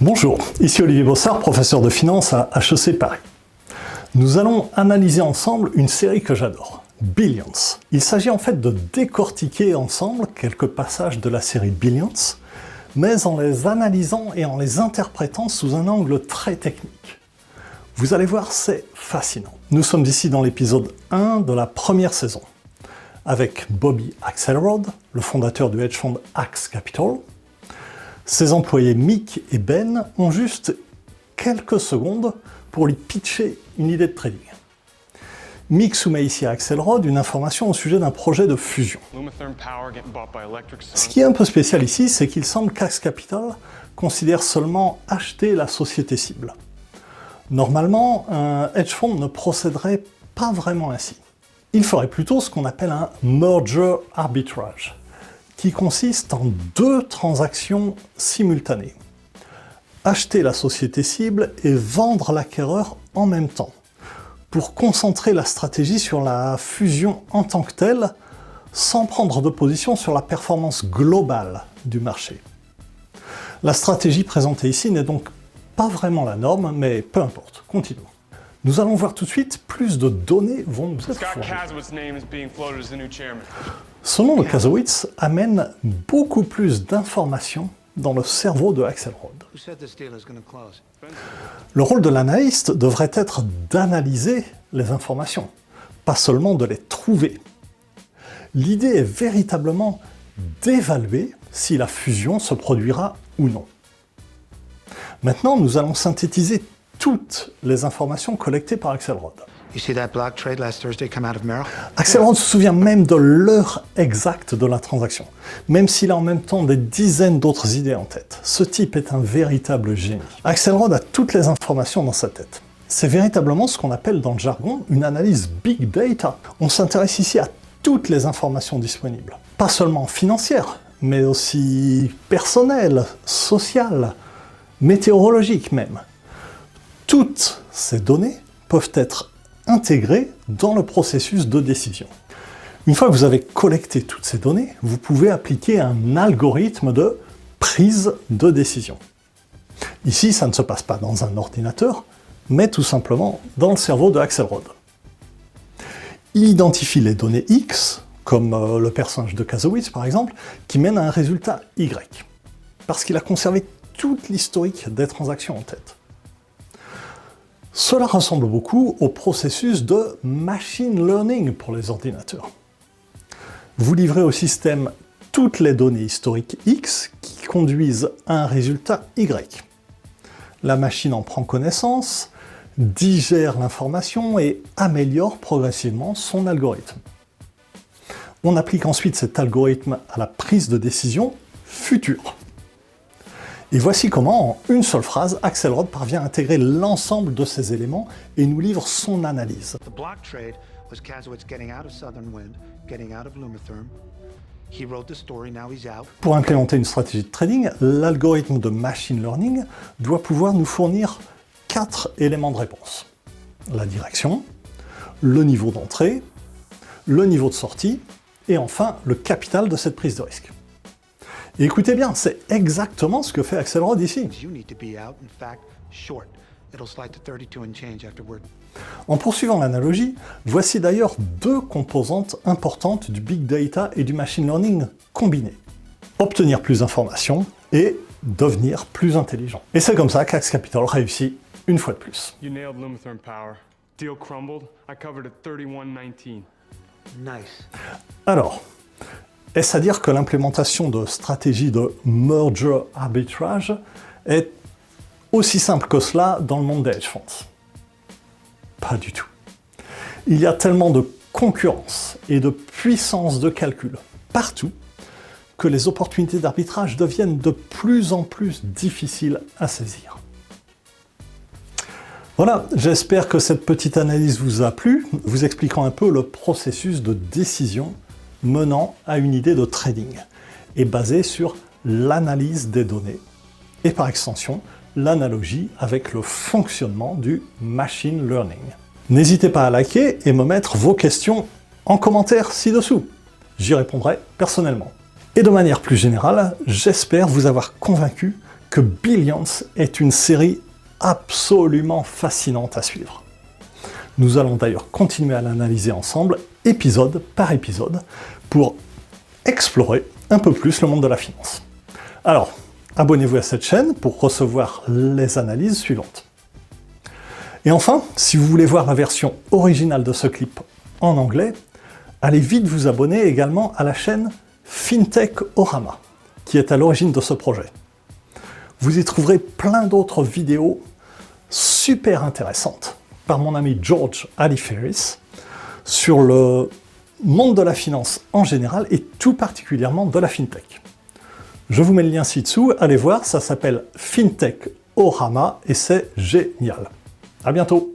Bonjour, ici Olivier Bossard, professeur de finance à HEC Paris. Nous allons analyser ensemble une série que j'adore, Billions. Il s'agit en fait de décortiquer ensemble quelques passages de la série Billions, mais en les analysant et en les interprétant sous un angle très technique. Vous allez voir, c'est fascinant. Nous sommes ici dans l'épisode 1 de la première saison, avec Bobby Axelrod, le fondateur du hedge fund Axe Capital. Ses employés Mick et Ben ont juste quelques secondes pour lui pitcher une idée de trading. Mick soumet ici à Axelrod une information au sujet d'un projet de fusion. Ce qui est un peu spécial ici, c'est qu'il semble qu'Axe Capital considère seulement acheter la société cible. Normalement, un hedge fund ne procéderait pas vraiment ainsi. Il ferait plutôt ce qu'on appelle un merger arbitrage, qui consiste en deux transactions simultanées. Acheter la société cible et vendre l'acquéreur en même temps, pour concentrer la stratégie sur la fusion en tant que telle, sans prendre de position sur la performance globale du marché. La stratégie présentée ici n'est donc pas vraiment la norme, mais peu importe, continuons. Nous allons voir tout de suite, plus de données vont nous être fournies. Ce nom de Kasowitz amène beaucoup plus d'informations dans le cerveau de Axelrod. Le rôle de l'analyste devrait être d'analyser les informations, pas seulement de les trouver. L'idée est véritablement d'évaluer si la fusion se produira ou non. Maintenant, nous allons synthétiser toutes les informations collectées par Axelrod. Axelrod se souvient même de l'heure exacte de la transaction, même s'il a en même temps des dizaines d'autres idées en tête. Ce type est un véritable génie. Axelrod a toutes les informations dans sa tête. C'est véritablement ce qu'on appelle dans le jargon une analyse big data. On s'intéresse ici à toutes les informations disponibles. Pas seulement financières, mais aussi personnelles, sociales, météorologiques même. Toutes ces données peuvent être intégrées dans le processus de décision. Une fois que vous avez collecté toutes ces données, vous pouvez appliquer un algorithme de prise de décision. Ici, ça ne se passe pas dans un ordinateur, mais tout simplement dans le cerveau de Axelrod. Il identifie les données X, comme le personnage de Kasowitz par exemple, qui mène à un résultat Y, parce qu'il a conservé toute l'historique des transactions en tête. Cela ressemble beaucoup au processus de machine learning pour les ordinateurs. Vous livrez au système toutes les données historiques X qui conduisent à un résultat Y. La machine en prend connaissance, digère l'information et améliore progressivement son algorithme. On applique ensuite cet algorithme à la prise de décision future. Et voici comment, en une seule phrase, Axelrod parvient à intégrer l'ensemble de ces éléments et nous livre son analyse. Pour implémenter une stratégie de trading, l'algorithme de machine learning doit pouvoir nous fournir 4 éléments de réponse. La direction, le niveau d'entrée, le niveau de sortie, et enfin le capital de cette prise de risque. Et écoutez bien, c'est exactement ce que fait Axelrod ici. En poursuivant l'analogie, voici d'ailleurs deux composantes importantes du big data et du machine learning combinées. Obtenir plus d'informations et devenir plus intelligent. Et c'est comme ça qu'Axe Capital réussit une fois de plus. Alors, est-ce à dire que l'implémentation de stratégies de merger arbitrage est aussi simple que cela dans le monde des hedge funds? Pas du tout. Il y a tellement de concurrence et de puissance de calcul partout que les opportunités d'arbitrage deviennent de plus en plus difficiles à saisir. Voilà, j'espère que cette petite analyse vous a plu, vous expliquant un peu le processus de décision menant à une idée de trading, et basée sur l'analyse des données, et par extension, l'analogie avec le fonctionnement du machine learning. N'hésitez pas à liker et me mettre vos questions en commentaire ci-dessous. J'y répondrai personnellement. Et de manière plus générale, j'espère vous avoir convaincu que Billions est une série absolument fascinante à suivre. Nous allons d'ailleurs continuer à l'analyser ensemble, épisode par épisode, pour explorer un peu plus le monde de la finance. Alors, abonnez-vous à cette chaîne pour recevoir les analyses suivantes. Et enfin, si vous voulez voir la version originale de ce clip en anglais, allez vite vous abonner également à la chaîne FinTech Orama, qui est à l'origine de ce projet. Vous y trouverez plein d'autres vidéos super intéressantes par mon ami George Aliferis sur le monde de la finance en général et tout particulièrement de la FinTech. Je vous mets le lien ci-dessous, allez voir, ça s'appelle FinTech Orama et c'est génial. À bientôt!